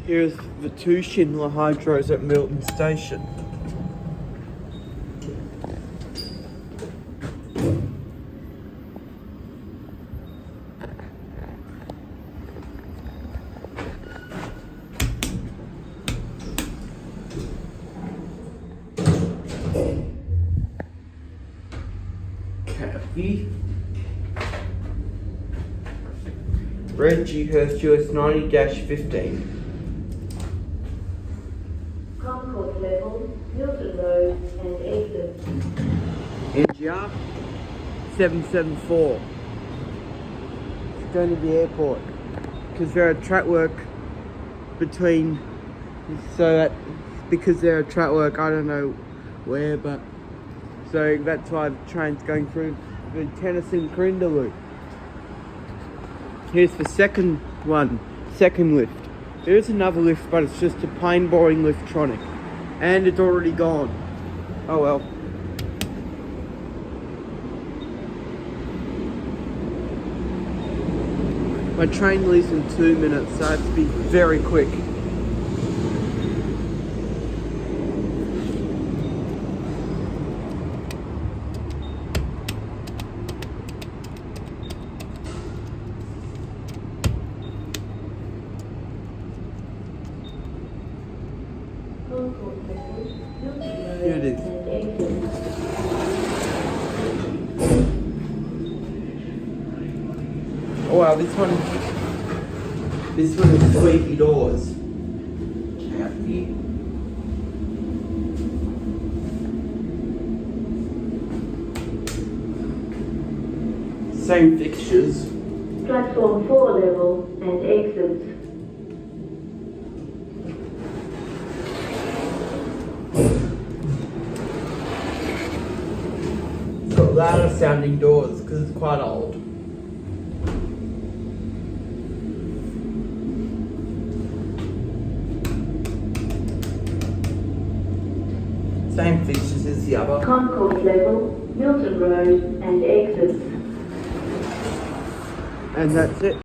Here's the 2 Schindler hydros at Milton Station. Kathy. Red Dewhurst US 90-15. Concourse level, Milton Road and exit. NGR 774. It's going to the airport because they're at track work between. So that because they're at track work, I don't know where, but so that's why the train's going through the Tennyson Corinda loop. Here's the second lift. There is another lift, but it's just a plain boring liftronic. And it's already gone. Oh well. My train leaves in 2 minutes, so I have to be very quick. Here it is. Oh wow, this one is squeaky doors. Kathy. Same fixtures. Platform 4 level and exit. It's got louder sounding doors because it's quite old. Same features as the other. Concourse level, Milton Road and exit. And that's it.